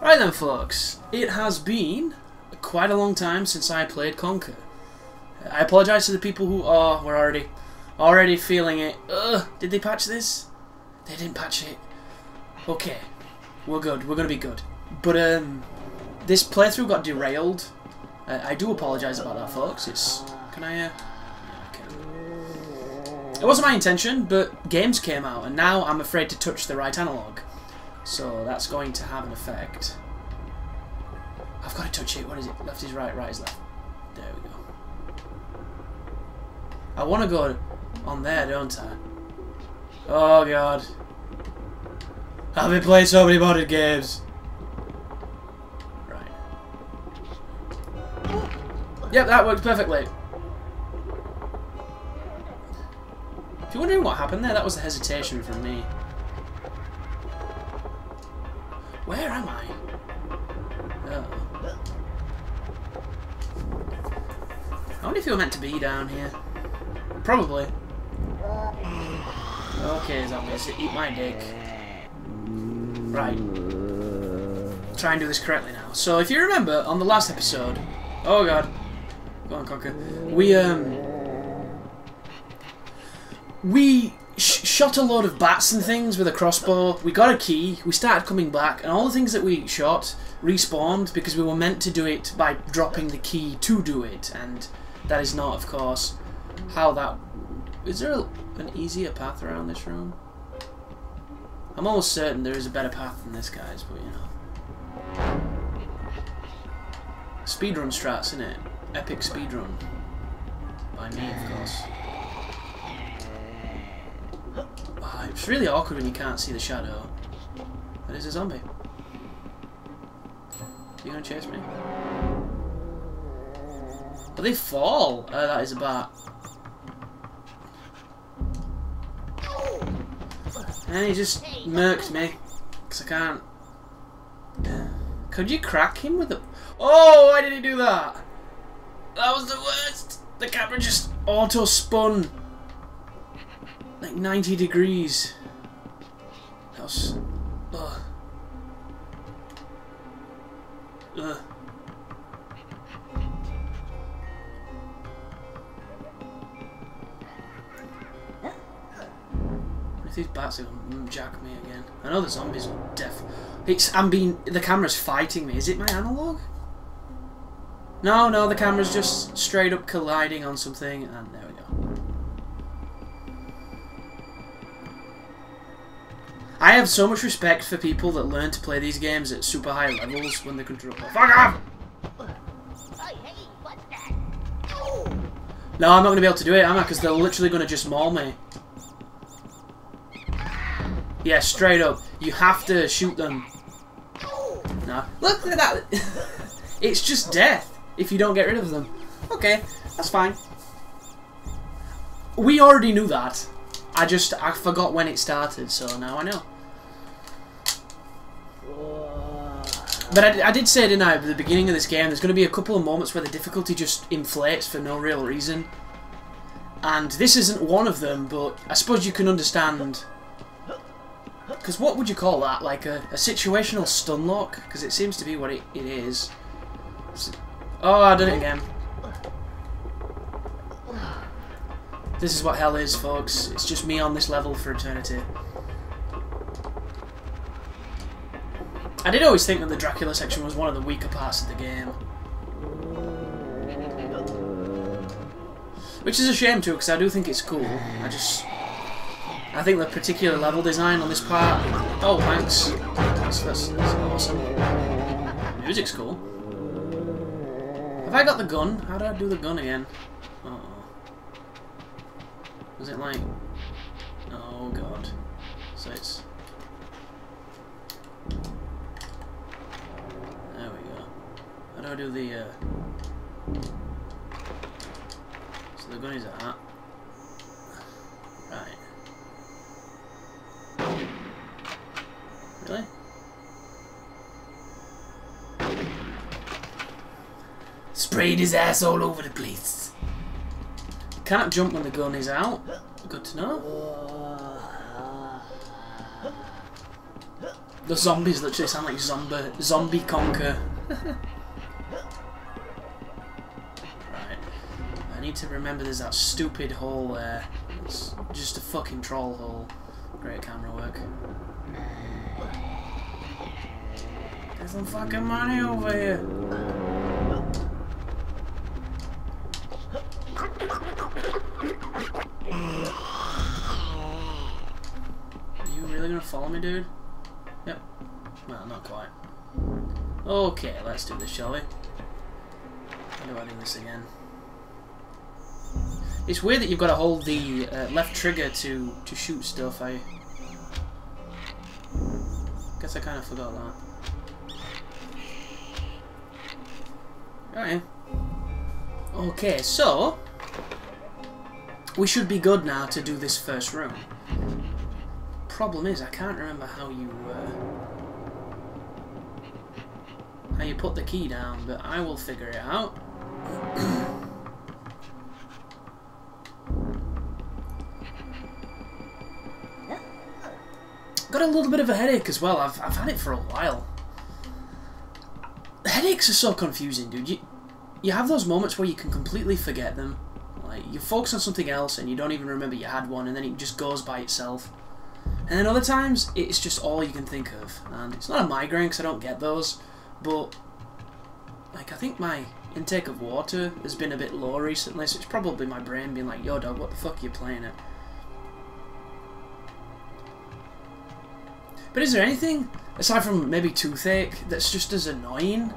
Right then, folks, it has been quite a long time since I played Conker. I apologise to the people who were already feeling it. Did they patch this? They didn't patch it. Okay, we're good. We're gonna be good. But this playthrough got derailed. I do apologise about that, folks. Can I? Yeah, I can. It wasn't my intention, but games came out, and now I'm afraid to touch the right analog. So that's going to have an effect. I've got to touch it. What is it? Left is right, right is left. There we go. I want to go on there, don't I? Oh god. I've been playing so many modded games. Right. Yep, that worked perfectly. If you're wondering what happened there, that was a hesitation from me. Where am I? Oh. I wonder if you were meant to be down here. Probably. Okay, zombies, eat my dick. Right. Try and do this correctly now. So, if you remember, on the last episode... Oh god. Go on, Conker. We shot a load of bats and things with a crossbow. We got a key. We started coming back. And all the things that we shot respawned because we were meant to do it by dropping the key to do it. And that is not, of course, how that... Is there an easier path around this room? I'm almost certain there is a better path than this, guys, but you know. Speedrun strats, innit? Epic speedrun. By me, of course. Oh, it's really awkward when you can't see the shadow. That is a zombie. You gonna chase me? But they fall! That is a bat. And he just murked me. Because I can't... Could you crack him with a... Oh, why did he do that? That was the worst! The camera just auto-spun. Like 90 degrees. That was... Ugh. Ugh. If these bats are gonna jack me again. I know the zombies are deaf. The camera's fighting me. Is it my analog? No, no, the camera's just straight up colliding on something, and there we go. I have so much respect for people that learn to play these games at super high levels when they control. Oh, fuck off! No, I'm not going to be able to do it, am I? Because they're literally going to just maul me. Yeah, straight up. You have to shoot them. No. Look at that! It's just death if you don't get rid of them. Okay, that's fine. We already knew that. I forgot when it started, so now I know. But I did say, didn't I, at the beginning of this game, there's going to be a couple of moments where the difficulty just inflates for no real reason. And this isn't one of them, but I suppose you can understand... Because what would you call that? Like a situational stun lock? Because it seems to be what it is. Oh, I done it again. This is what hell is, folks. It's just me on this level for eternity. I did always think that the Dracula section was one of the weaker parts of the game. Which is a shame too, because I do think it's cool. I think the particular level design on this part... Oh, thanks. That's awesome. The music's cool. Have I got the gun? How do I do the gun again? Uh-oh. Was it like... Oh god. So it's... There we go. How do I do the... So the gun is at that. Right. Really? Sprayed his ass all over the place. Can't jump when the gun is out. Good to know. The zombies literally sound like zombie Conker. Right. I need to remember there's that stupid hole there. It's just a fucking troll hole. Great camera work. There's some fucking money over here. Are you really gonna follow me, dude? Yep. Well, not quite. Okay, let's do this, shall we? How do I do this again? It's weird that you've got to hold the left trigger to shoot stuff. I guess I kind of forgot that. Right. Okay, so we should be good now to do this first room. Problem is, I can't remember how you put the key down, but I will figure it out. Got a little bit of a headache as well. I've had it for a while. Headaches are so confusing, dude. You have those moments where you can completely forget them. Like, you focus on something else and you don't even remember you had one, and then it just goes by itself. And then other times, it's just all you can think of. And it's not a migraine because I don't get those, but like, I think my intake of water has been a bit low recently, so it's probably my brain being like, yo dog, what the fuck are you playing at? But is there anything, aside from maybe toothache, that's just as annoying?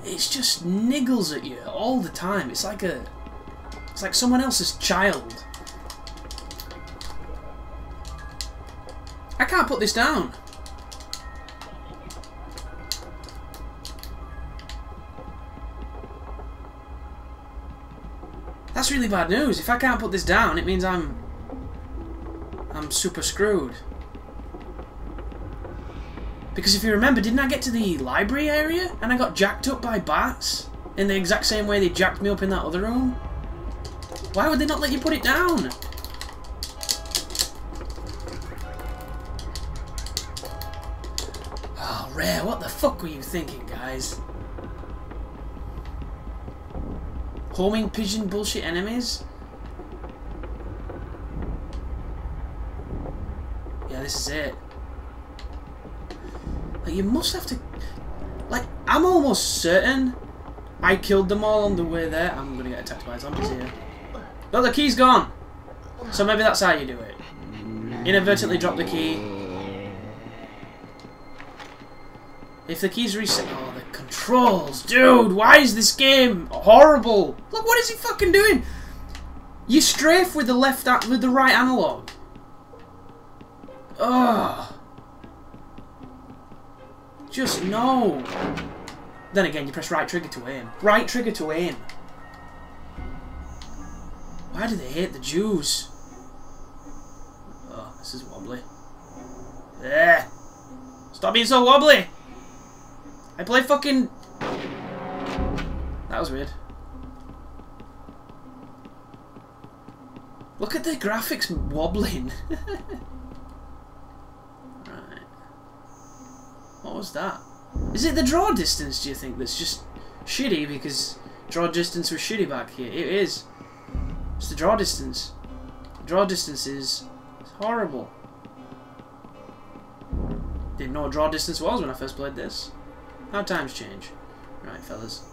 It just niggles at you all the time. It's like someone else's child. I can't put this down. That's really bad news. If I can't put this down, it means I'm super screwed. Because if you remember, didn't I get to the library area and I got jacked up by bats in the exact same way they jacked me up in that other room? Why would they not let you put it down? Oh, Rare, what the fuck were you thinking, guys? Homing pigeon bullshit enemies? Yeah, this is it. Like, you must have to... Like, I'm almost certain I killed them all on the way there. I'm gonna get attacked by zombies here. Oh, the key's gone! So maybe that's how you do it. Inadvertently drop the key. If the key's reset... Oh, the controls! Dude, why is this game horrible? Look, what is he fucking doing? You strafe with the with the right analog. Ugh. Just no. Then again, you press right trigger to aim. Right trigger to aim. Why do they hate the Jews? Oh, this is wobbly. There. Stop being so wobbly. I play fucking... That was weird. Look at the graphics wobbling. Right. What was that? Is it the draw distance, do you think, that's just shitty because draw distance was shitty back here? It is. It's the draw distance. The draw distance is horrible. Didn't know what draw distance was when I first played this. How times change. Right, fellas.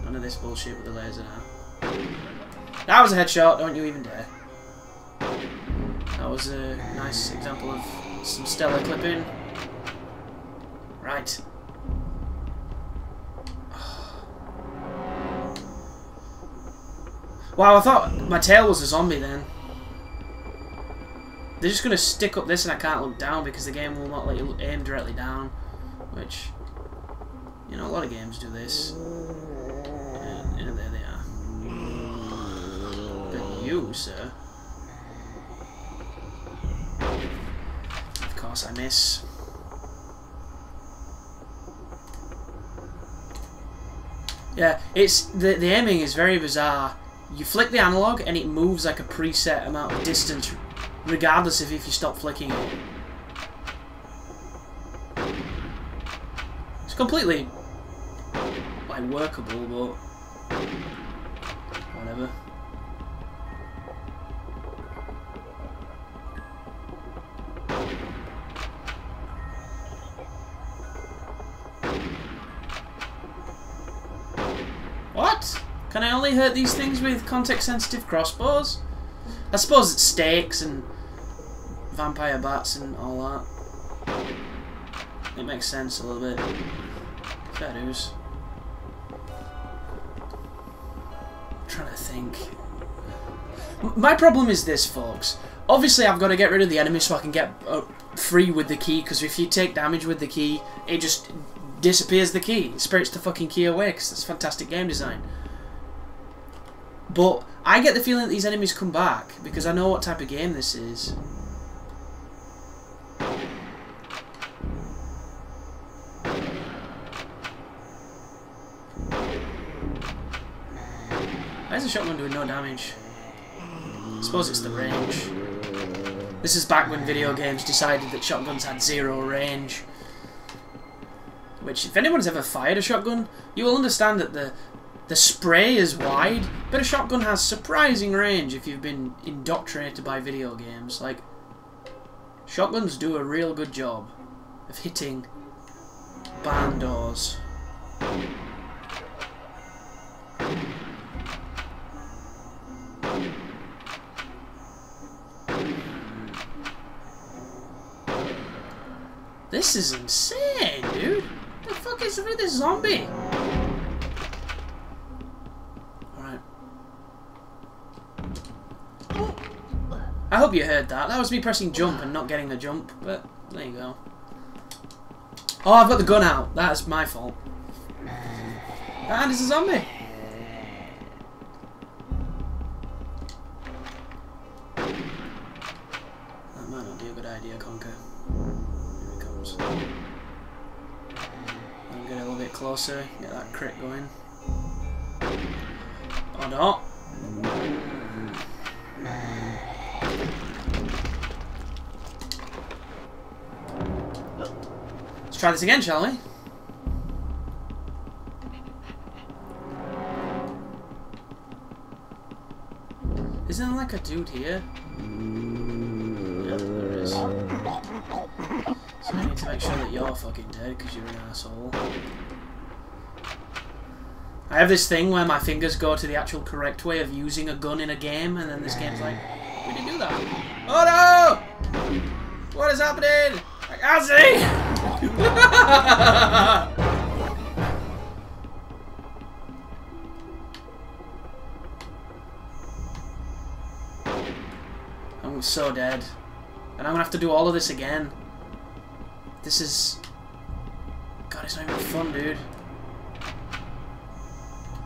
None of this bullshit with the laser now. That was a headshot, don't you even dare. That was a nice example of some stellar clipping. Right. Wow, I thought my tail was a zombie then. They're just going to stick up this and I can't look down because the game will not let you aim directly down. Which, you know, a lot of games do this. And there they are. But you, sir. Of course I miss. Yeah, it's the aiming is very bizarre. You flick the analog and it moves like a preset amount of distance, regardless of if you stop flicking it. completely, like, workable, but whatever. What? Can I only hurt these things with context-sensitive crossbows? I suppose it's stakes and vampire bats and all that. It makes sense a little bit. Fair dues. I'm trying to think. My problem is this, folks. Obviously, I've got to get rid of the enemy so I can get free with the key, because if you take damage with the key, it just disappears the key. It spirits the fucking key away, because that's fantastic game design. But I get the feeling that these enemies come back, because I know what type of game this is. Why is the shotgun doing no damage? I suppose it's the range. This is back when video games decided that shotguns had 0 range. Which, if anyone's ever fired a shotgun, you will understand that the spray is wide, but a shotgun has surprising range if you've been indoctrinated by video games. Like, shotguns do a real good job of hitting barn doors. This is insane, dude. What the fuck is with this zombie? Alright. I hope you heard that. That was me pressing jump and not getting the jump, but there you go. Oh, I've got the gun out. That's my fault. And it's a zombie. That might not be a good idea, Conker. I'll get a little bit closer, get that crit going. Or not. Let's try this again, shall we? Isn't there like a dude here? Yeah, there is. So I need to make sure that you're fucking dead because you're an asshole. I have this thing where my fingers go to the actual correct way of using a gun in a game, and then this game's like, we didn't do that. Oh no! What is happening? I can't see! I'm so dead. And I'm gonna have to do all of this again. This is... God, it's not even fun, dude.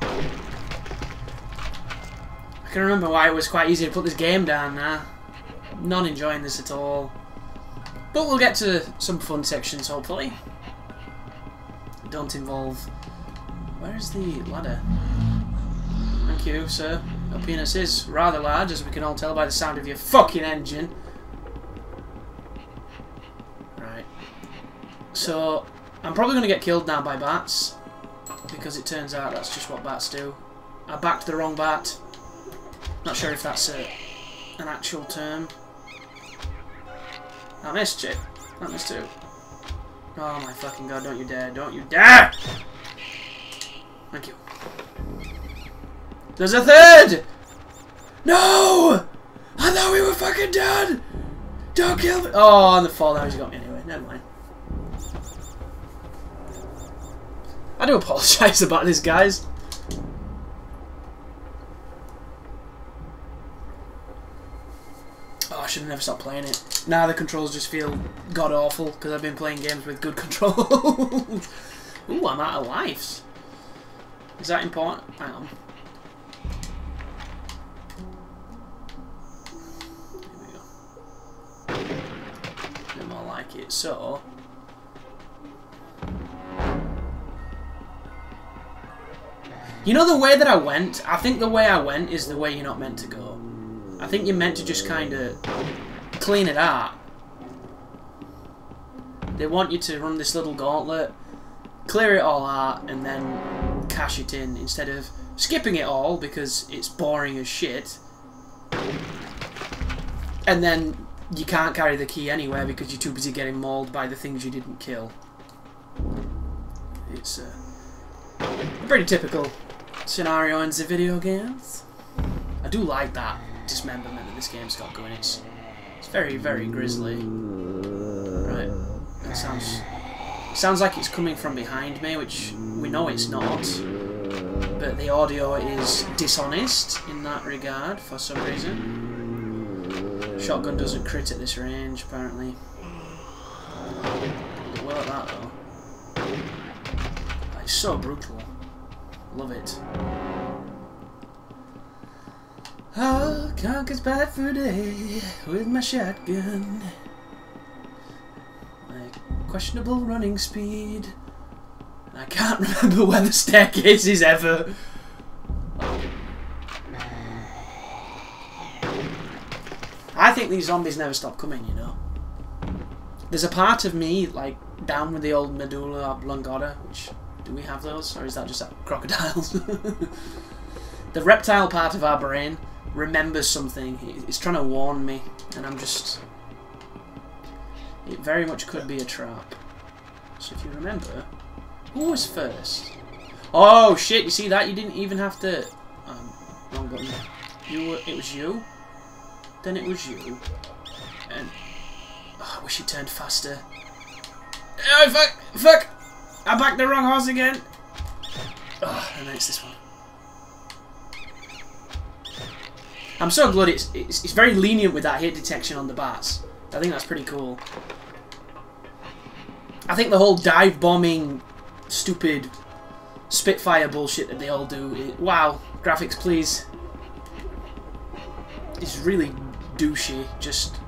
I can remember why it was quite easy to put this game down now. Not enjoying this at all. But we'll get to some fun sections, hopefully. Don't involve... Where's the ladder? Thank you, sir. Your penis is rather large, as we can all tell by the sound of your fucking engine. Right. So, I'm probably going to get killed now by bats. Because it turns out that's just what bats do. I backed the wrong bat. Not sure if that's an actual term. I missed it. I missed too. Oh my fucking god, don't you dare. Don't you dare! Thank you. There's a third! No! I thought we were fucking done! Don't kill me! Oh, on the fall damage got me anyway. Never mind. I do apologise about this, guys. Oh, I should have never stopped playing it. Now the controls just feel god-awful because I've been playing games with good controls. Ooh, I'm out of lives. Is that important? Hang on. More like it. So, you know the way that I went? I think the way I went is the way you're not meant to go. I think you're meant to just kind of clean it out. They want you to run this little gauntlet, clear it all out and then cash it in instead of skipping it all because it's boring as shit. And then you can't carry the key anywhere because you're too busy getting mauled by the things you didn't kill. It's a pretty typical scenario in the video games. I do like that dismemberment that this game's got going. It's very, very grisly. Right, that sounds like it's coming from behind me, which we know it's not. But the audio is dishonest in that regard for some reason. Shotgun doesn't crit at this range, apparently. Well at that though. It's so brutal. Love it. I'll conquer bad for day with my shotgun. My questionable running speed. And I can't remember where the staircase is ever. I think these zombies never stop coming, you know. There's a part of me, like, down with the old medulla oblongata, which... Do we have those? Or is that just crocodiles? The reptile part of our brain remembers something. It's trying to warn me. And I'm just... It very much could be a trap. So if you remember... Who was first? Oh, shit! You see that? You didn't even have to... wrong button. It was you? Then it was you. And... Oh, I wish you turned faster. Oh, fuck! Fuck! I backed the wrong horse again! Oh, and then it's this one. I'm so glad it's very lenient with that hit detection on the bats. I think that's pretty cool. I think the whole dive bombing, stupid Spitfire bullshit that they all do. Wow, graphics please. It's really douchey. Just,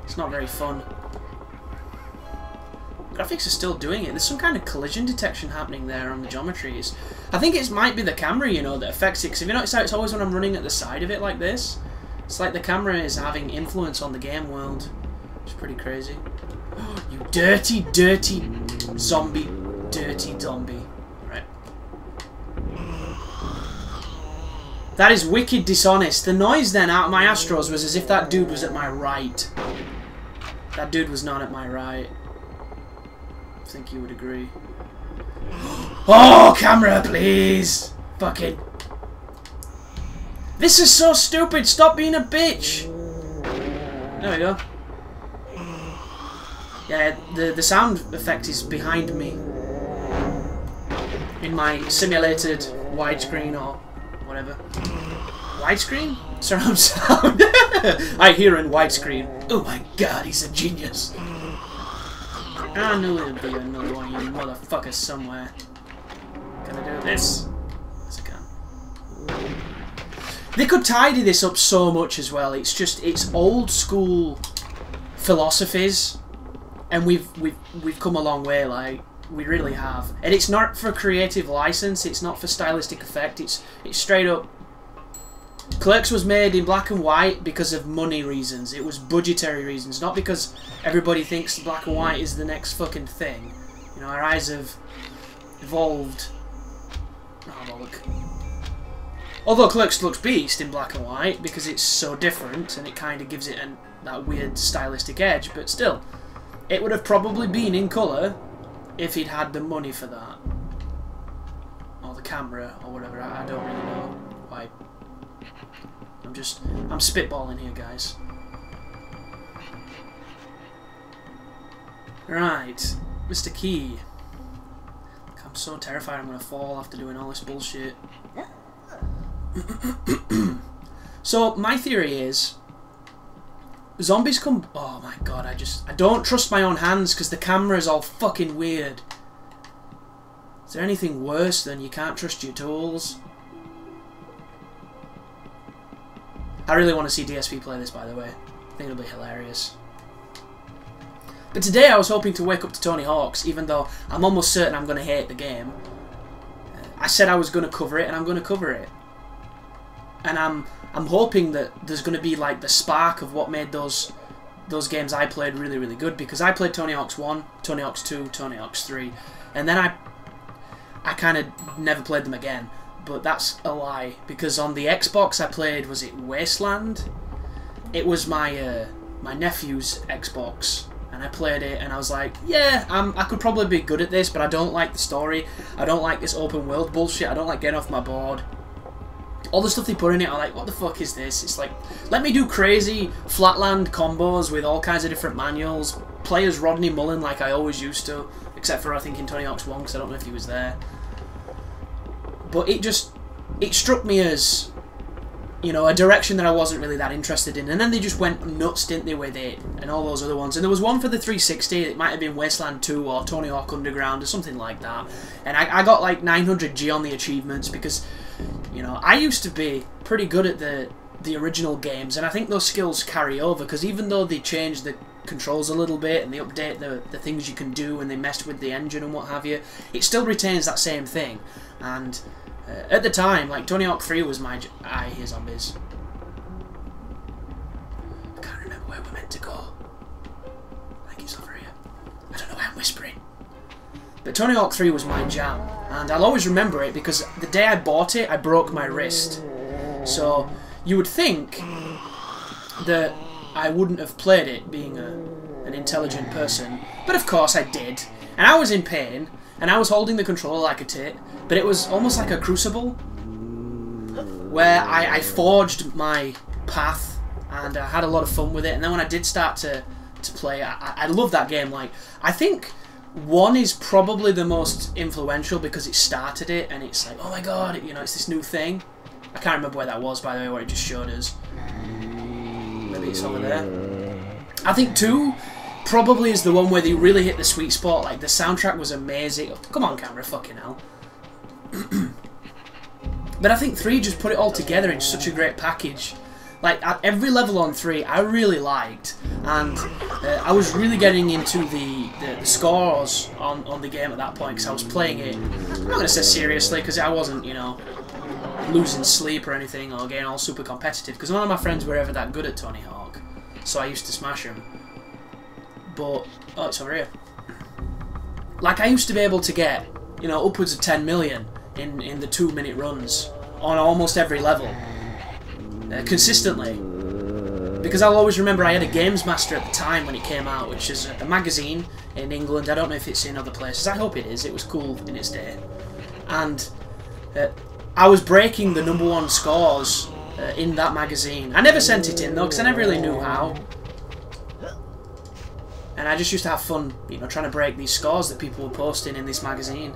it's not very fun. Graphics are still doing it. There's some kind of collision detection happening there on the geometries. I think it might be the camera, you know, that affects it. Because if you notice how it's always when I'm running at the side of it like this, it's like the camera is having influence on the game world. It's pretty crazy. You dirty, dirty zombie. Dirty zombie. Right. That is wicked dishonest. The noise then out of my Astros was as if that dude was at my right. That dude was not at my right. I think you would agree. Oh, camera, please! Fucking. This is so stupid! Stop being a bitch! There we go. Yeah, the sound effect is behind me. In my simulated widescreen or whatever. Widescreen? Surround sound. I hear in widescreen. Oh my god, he's a genius. I knew there'd be another one of you motherfuckers somewhere. Can I do this? Yes, I can. They could tidy this up so much as well. It's just, it's old school philosophies, and we've come a long way. Like, we really have. And it's not for creative license. It's not for stylistic effect. It's straight up. Clerks was made in black and white because of money reasons. It was budgetary reasons, not because everybody thinks black and white is the next fucking thing. You know, our eyes have evolved. Oh, bollock. Although Clerks looks beast in black and white because it's so different and it kind of gives it that weird stylistic edge, but still, it would have probably been in colour if he'd had the money for that. Or the camera, or whatever. I don't really know why. I'm spitballing here, guys. Right, Mr. Key. I'm so terrified I'm gonna fall after doing all this bullshit. So, my theory is... Zombies come... Oh my god, I don't trust my own hands because the camera's all fucking weird. Is there anything worse than you can't trust your tools? I really want to see DSP play this, by the way. I think it'll be hilarious. But today I was hoping to wake up to Tony Hawk's, even though I'm almost certain I'm going to hate the game. I said I was going to cover it, and I'm going to cover it. And I'm hoping that there's going to be like the spark of what made those games I played really, really good. Because I played Tony Hawk's 1, Tony Hawk's 2, Tony Hawk's 3, and then I I kind of never played them again. But that's a lie, because on the Xbox I played, was it Wasteland? It was my my nephew's Xbox, and I played it, and I was like, yeah, I could probably be good at this, but I don't like the story. I don't like this open world bullshit. I don't like getting off my board. All the stuff they put in it, I'm like, what the fuck is this? It's like, let me do crazy flatland combos with all kinds of different manuals. Play as Rodney Mullen like I always used to, except for I think in Tony Hawk's 1, because I don't know if he was there. But it struck me as, you know, a direction that I wasn't really that interested in. And then they just went nuts, didn't they, with it, and all those other ones. And there was one for the 360, it might have been Wasteland 2 or Tony Hawk Underground or something like that. And I got like 900G on the achievements because, you know, I used to be pretty good at the original games. And I think those skills carry over, because even though they changed the controls a little bit and they update the things you can do and they messed with the engine and what have you, it still retains that same thing. And at the time, like, Tony Hawk 3 was my... I hear zombies. I can't remember where we're meant to go. I think it's over here. I don't know why I'm whispering. But Tony Hawk 3 was my jam, and I'll always remember it because the day I bought it, I broke my wrist. So, you would think that I wouldn't have played it, being an intelligent person. But of course I did. And I was in pain, and I was holding the controller like a tit. But it was almost like a crucible, where I forged my path, and I had a lot of fun with it. And then when I did start to play, I love that game. Like, I think 1 is probably the most influential because it started it, and it's like, oh my god, you know, it's this new thing. I can't remember where that was, by the way, where it just showed us. Maybe it's over there. I think 2 probably is the one where they really hit the sweet spot. Like, the soundtrack was amazing. Come on, camera, fucking hell. But I think 3 just put it all together in such a great package. Like, at every level on 3 I really liked, and I was really getting into the scores on the game at that point, because I was playing it, I'm not going to say seriously, because I wasn't, you know, losing sleep or anything, or getting all super competitive, because none of my friends were ever that good at Tony Hawk, so I used to smash them. But, oh, it's over here. Like, I used to be able to get, you know, upwards of 10 million in the 2-minute runs on almost every level, consistently, because I'll always remember I had a Games Master at the time when it came out, which is a magazine in England. I don't know if it's in other places. I hope it is. It was cool in its day, and I was breaking the #1 scores in that magazine. I never sent it in though, because I never really knew how, and I just used to have fun, you know, trying to break these scores that people were posting in this magazine.